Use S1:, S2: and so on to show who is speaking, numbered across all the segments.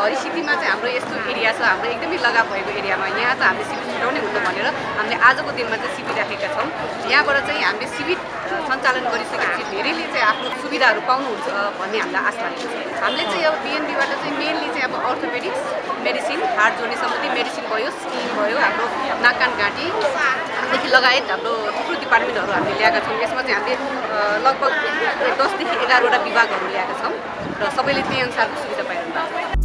S1: हरिसिद्धीमा चाहिँ हाम्रो यस्तो एरिया छ, हाम्रो एकदमै लगाव भएको एरियामा यहाँ चाहिँ हामीले शिविर छुटाउने हुन्छ भनेर हामीले आजको दिनमा चाहिँ शिविर राखेका छौँ। यहाँबाट चाहिँ हामीले शिविर सञ्चालन गरिसकेपछि धेरैले चाहिँ आफ्नो सुविधाहरू पाउनुहुन्छ भन्ने हामीलाई आश लागेको छ। हामीले चाहिँ अब बिएनबीबाट चाहिँ मेनली चाहिँ अब अर्थोपेडिक्स मेडिसिन, हार्ट जोड्ने सम्बन्धी मेडिसिन भयो, स्किन भयो, हाम्रो नाक कान घाँटीदेखि लगायत हाम्रो थुप्रो डिपार्टमेन्टहरू हामीले ल्याएका छौँ। यसमा चाहिँ हामीले लगभग 10 देखि 11वटा विभागहरू ल्याएका छौँ र सबैले त्यही अनुसारको सुविधा पाइरहनु भएको छ।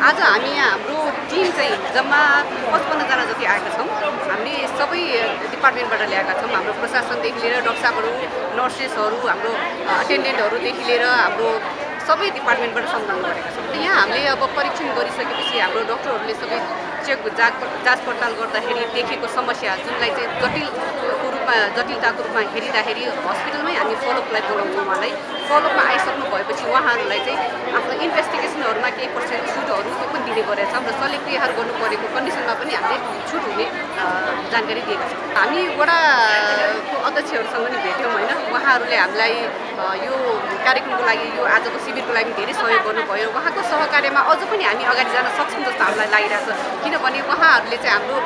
S1: आज हामी यहाँ हाम्रो टिम चाहिँ जम्मा 55 जना जति आएका छौँ। हामीले सबै डिपार्टमेन्टबाट ल्याएका छौँ। हाम्रो प्रशासनदेखि लिएर डाक्टर साहबहरू, नर्सेसहरू, हाम्रो अटेन्डेन्टहरूदेखि लिएर हाम्रो सबै डिपार्टमेन्टबाट सङ्कलन गरेका छौँ। यहाँ हामीले अब परीक्षण गरिसकेपछि हाम्रो डाक्टरहरूले सबै चेक जाँच पडताल गर्दाखेरि देखेको समस्या जुनलाई चाहिँ जटिलताको रूपमा हेरिँदाखेरि हस्पिटलमै हामी फलोअपलाई बोलाउँछौँ। उहाँलाई फलोअपमा आइसक्नु भएपछि उहाँहरूलाई चाहिँ आफ्नो इन्भेस्टिगेसनहरूमा केही पर्सेन्ट छुटहरू त्यो पनि दिने गरेका छौँ र शल्यक्रियाहरू गर्नु परेको कन्डिसनमा पनि हामीले छुट हुने जानकारी दिएका छौँ। हामी वडाको अध्यक्षहरूसँग पनि भेट्यौँ होइन, उहाँहरूले हामीलाई यो कार्यक्रमको लागि यो आजको शिविरको लागि धेरै सहयोग गर्नुभयो। उहाँको सहकार्यमा अझ पनि हामी अगाडि जान सक्छौँ जस्तो हामीलाई लागिरहेको छ, किनभने उहाँहरूले चाहिँ हाम्रो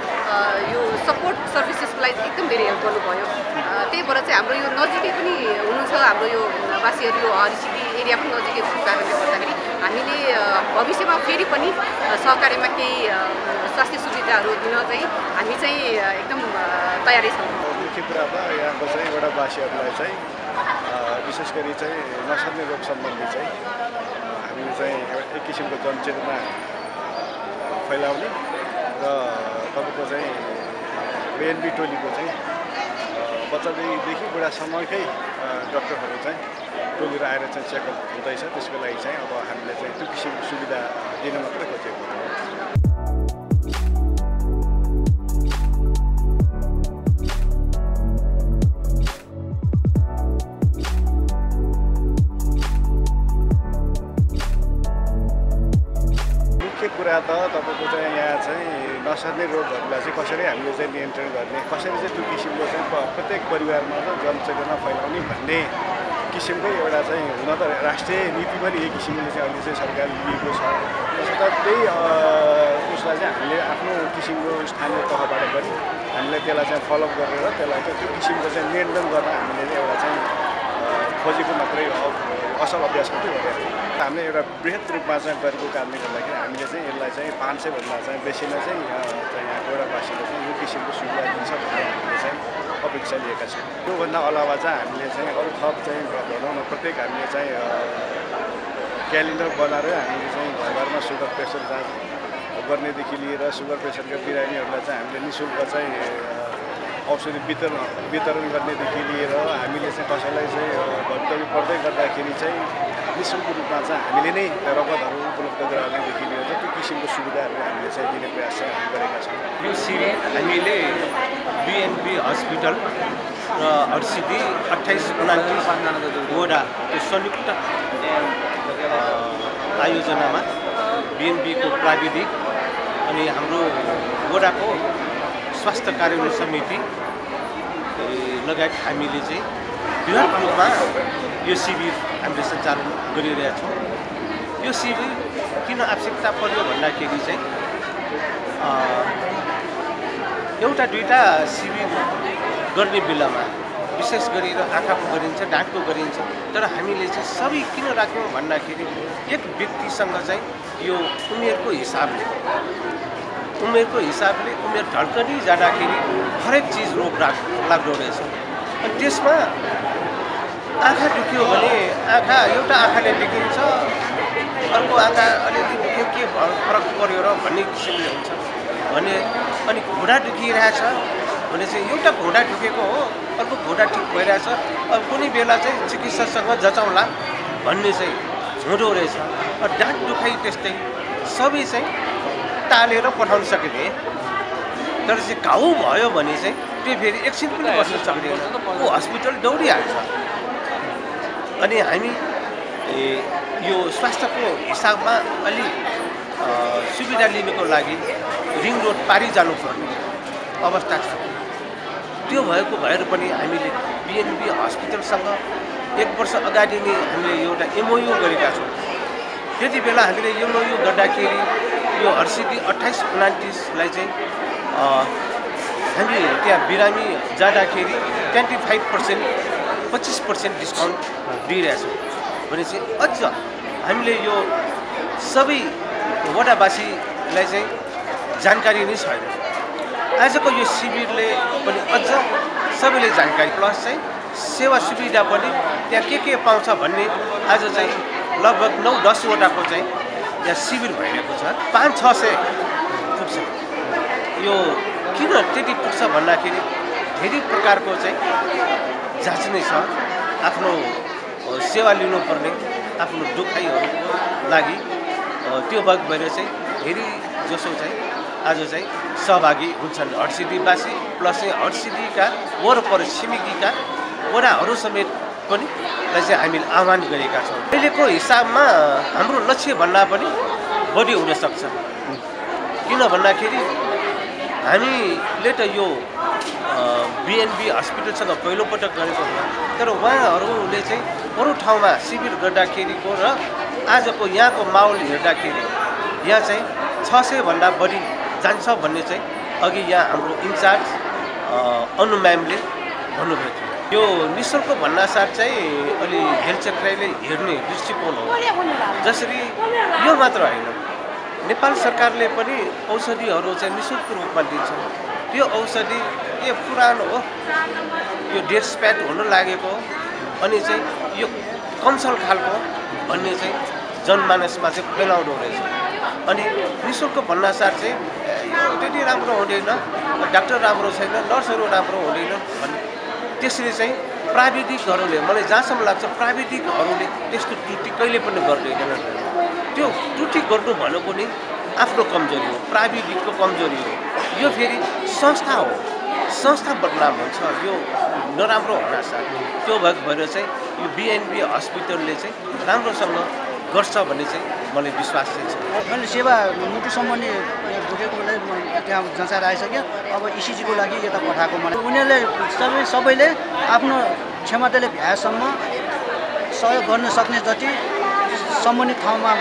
S1: यो सपोर्ट सर्भिसेसको लागि एकदम धेरै हेल्प गर्नुभयो। त्यही भएर चाहिँ हाम्रो यो नजिकै पनि हुनुहुन्छ, हाम्रो यो वासीहरू यो हरिसिद्धि एरिया पनि नजिकै भएको कारणले गर्दाखेरि हामीले भविष्यमा फेरि पनि सहकार्यमा केही स्वास्थ्य सुविधाहरू दिन चाहिँ हामी चाहिँ एकदम तयारी छौँ।
S2: मुख्य कुरा त यहाँको चाहिँ वडावासीहरूलाई चाहिँ विशेष गरी चाहिँ नसर्ने रोग सम्बन्धी चाहिँ हामीले चाहिँ एक किसिमको जनचेतना फैलाउने र तपाईँको चाहिँ बिएनबी टोलीको चाहिँ बच्चादेखि बुढासम्मकै डक्टरहरू चाहिँ टोलीहरू आएर चाहिँ चेकअप हुँदैछ। त्यसको लागि चाहिँ अब हामीले चाहिँ त्यो किसिमको सुविधा दिन मात्रै खोजेको हो। कुरा त तपाईँको चाहिँ यहाँ चाहिँ नसर्ने रोगहरूलाई चाहिँ कसरी हामीले चाहिँ नियन्त्रण गर्ने, कसरी चाहिँ त्यो किसिमको चाहिँ प्रत्येक परिवारमा चाहिँ जनचेतना फैलाउने भन्ने किसिमको एउटा चाहिँ हुन त राष्ट्रिय नीति पनि यही किसिमले चाहिँ अहिले चाहिँ सरकारले लिएको छ। त्यसो त त्यही उसलाई चाहिँ हामीले आफ्नो किसिमको स्थानीय तहबाट पनि हामीले त्यसलाई चाहिँ फलोअप गरेर त्यसलाई चाहिँ त्यो किसिमको चाहिँ नियन्त्रण गर्न हामीले एउटा चाहिँ खोजेको मात्रै असल अभ्यास मात्रै गरेको हो। हामीले एउटा बृहत रूपमा चाहिँ गरेको कारणले गर्दाखेरि हामीले चाहिँ यसलाई चाहिँ 500 भन्दा चाहिँ बेसीमा चाहिँ यहाँको वडावासीले चाहिँ यो किसिमको सुविधा दिन्छ भन्ने हामीले चाहिँ अपेक्षा लिएका छौँ। त्योभन्दा अलावा चाहिँ हामीले चाहिँ अरू थप चाहिँ भनौँ न प्रत्येक हामीले चाहिँ क्यालेन्डर बनाएर हामीले चाहिँ घर घरमा सुगर प्रेसर जाँच गर्नेदेखि लिएर सुगर प्रेसरका बिरामीहरूलाई चाहिँ हामीले निःशुल्क चाहिँ औषधि वितरण गर्नेदेखि लिएर हामीले चाहिँ कसैलाई चाहिँ भविष्य पर्दै गर्दाखेरि चाहिँ निःशुल्क रूपमा चाहिँ हामीले नै रगतहरू उपलब्ध गराउनेदेखि लिएर त्यो किसिमको सुविधाहरू हामीले चाहिँ दिने प्रयास चाहिँ गरेका छौँ।
S3: यो शिविर हामीले बिएनबी हस्पिटल र हरिसिद्धि 28-29 वडा त्यो संयुक्त आयोजनामा बिएनबीको प्राविधिक अनि हाम्रो वडाको स्वास्थ्य कार्यान्वयन समिति लगायत हामीले चाहिँ बृहत रूपमा यो शिविर हामीले सञ्चालन गरिरहेका छौँ। यो शिविर किन आवश्यकता पर्यो भन्दाखेरि चाहिँ एउटा दुईवटा शिविर गर्ने बेलामा विशेष गरेर आँखाको गरिन्छ, ढाँटको गरिन्छ, तर हामीले चाहिँ सबै किन राख्यौँ भन्दाखेरि एक व्यक्तिसँग चाहिँ यो उमेरको हिसाबले उमेर ढल्कनी जाँदाखेरि हरेक चिज रोग लाग्दो रहेछ। अनि त्यसमा आँखा दुख्यो भने आँखा एउटा आँखाले देखिन्छ, अर्को आँखा अलिकति दुख्यो के फरक पर्यो र भन्ने किसिमले हुन्छ भने, अनि घुँडा दुखिरहेछ भने चाहिँ एउटा घुँडा दुखेको हो, अर्को घुँडा ठिक भइरहेछ, अब कुनै बेला चाहिँ चिकित्सासँग जचाउँला भन्ने चाहिँ हुँदो रहेछ। डाँट दुखाइ त्यस्तै सबै चाहिँ टालेर पठाउन सकिने, तर चाहिँ घाउ भयो भने चाहिँ त्यो फेरि एकछिन पनि बस्न सक्दैन, ऊ हस्पिटल दौडिहाल्छ। अनि हामी यो स्वास्थ्यको हिसाबमा अलि सुविधा लिनको लागि रिङ रोड पारी जानुपर्ने अवस्था छ। त्यो भएको भएर पनि हामीले बिएनबी हस्पिटलसँग 1 वर्ष अगाडि नै हामीले एउटा एमओयू गरेका छौँ। त्यति बेला हामीले एमओयू गर्दाखेरि यो हर्सिदी 28-29लाई चाहिँ हामी त्यहाँ बिरामी जाँदाखेरि 25% डिस्काउन्ट दिइरहेछौँ भने चाहिँ अझ हामीले यो सबै वडावासीलाई चाहिँ जानकारी नै छैन। आजको यो शिविरले पनि अझ सबैले जानकारी प्लस चाहिँ सेवा सुविधा पनि त्यहाँ के पाउँछ भन्ने आज चाहिँ लगभग 9-10 वटाको चाहिँ यहाँ शिविर भइरहेको छ। 500-600 पुग्छ। यो किन त्यति पुग्छ भन्दाखेरि धेरै प्रकारको चाहिँ जाँच्ने छ। आफ्नो सेवा लिनुपर्ने आफ्नो दुखाइहरूको लागि त्यो भएर चाहिँ धेरै जसो चाहिँ आज चाहिँ सहभागी हुन्छन् हर्सिदीवासी प्लस चाहिँ हर्सिदीका वरपर छिमेकीका वडाहरू समेत पनि चाहिँ हामीले आह्वान गरेका छौँ। अहिलेको हिसाबमा हाम्रो लक्ष्य भन्दा पनि बढी हुनसक्छ। किन भन्दाखेरि हामीले त यो बिएनबी हस्पिटलसँग पहिलोपटक गरेको हो, तर उहाँहरूले चाहिँ अरू ठाउँमा शिविर गर्दाखेरिको र आजको यहाँको माहौल हेर्दाखेरि यहाँ चाहिँ 600 भन्दा बढी जान्छ भन्ने चाहिँ अघि यहाँ हाम्रो इन्चार्ज अनु म्यामले भन्नुभएको थियो। यो निःशुल्क भन्नासाथ चाहिँ अलि हेलचक्राइले हेर्ने दृष्टिकोण हो। जसरी यो मात्र होइन, नेपाल सरकारले पनि औषधिहरू चाहिँ निःशुल्क रूपमा दिन्छ। त्यो औषधि के पुरानो हो, यो डेट स्प्याट हुन लागेको हो अनि चाहिँ यो कन्सल खालको भन्ने चाहिँ जनमानसमा चाहिँ फैलाउनु रहेछ। अनि निःशुल्क भन्नासाथ चाहिँ त्यति राम्रो हुँदैन, डाक्टर राम्रो छैन, नर्सहरू राम्रो हुँदैन भन्ने त्यसरी चाहिँ प्राविधिकहरूले मलाई जहाँसम्म लाग्छ प्राविधिकहरूले त्यस्तो त्रुटि कहिले पनि गर्दैनन्। त्यो त्रुटि गर्नु भनेको नि आफ्नो कमजोरी हो, प्राविधिकको कमजोरी हो। यो फेरि संस्था हो, संस्था बदनाम हुन्छ यो नराम्रो हुनासाथ। त्यो भएर चाहिँ यो बिएनबी हस्पिटलले चाहिँ राम्रोसँग गर्छ भन्ने चाहिँ मलाई विश्वास चाहिँ छ।
S4: मैले सेवा मुटु सम्बन्धी दुखेको बेला त्यहाँ जँचाएर आइसक्यो। अब इसिजीको लागि यता पठाएको मलाई उनीहरूले सबैले आफ्नो क्षमताले भ्याएसम्म सहयोग गर्न सक्ने जति सम्बन्धित ठाउँमा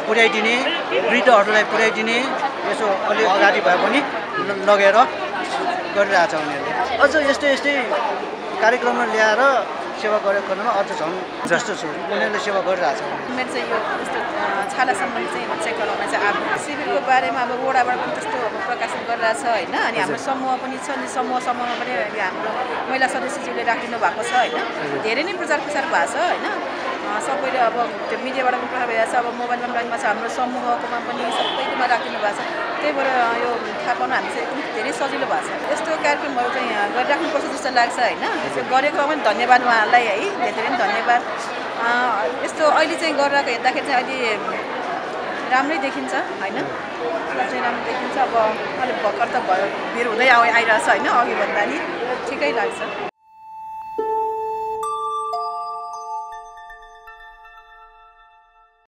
S4: पुर्याइदिने, वृद्धहरूलाई पुर्याइदिने, यसो अलि अगाडि भए पनि लगेर गरिरहेछ उनीहरूले। अझ यस्तै कार्यक्रममा ल्याएर सेवा गरेकोमा अझ झन् जस्तो छु उनीहरूले सेवा गरिरहेछ।
S5: मेरो चाहिँ यो यस्तो छाला सम्बन्धी चाहिँ चेक गराउन चाहिँ अब शिविरको बारेमा अब वडाबाट पनि त्यस्तो प्रकाशन गरिरहेछ होइन। अनि हाम्रो समूह पनि छ, अनि समूहमा पनि हाम्रो महिला सदस्यज्यूले राखिदिनु भएको छ होइन। धेरै नै प्रचार प्रसार भएको छ होइन। सबैले अब त्यो मिडियाबाट पनि प्रभाव भइरहेको छ, अब मोबाइलमा पनि छ, हाम्रो समूहकोमा पनि सबैकोमा राखिदिनु भएको छ। त्यही भएर यो थाहा पाउनु हामी चाहिँ एकदम धेरै सजिलो भएको छ। यस्तो कार्यक्रमहरू चाहिँ गरिराख्नुपर्छ जस्तो लाग्छ होइन। यसो गरेको पनि धन्यवाद उहाँहरूलाई है, धेरै नै धन्यवाद। यस्तो अहिले चाहिँ गरिरहेको हेर्दाखेरि चाहिँ अहिले राम्रै देखिन्छ होइन, अझै राम्रो देखिन्छ। अब अलिक भर्खर त भिड हुँदै आइरहेछ होइन, अघि भन्दा नि ठिकै लाग्छ।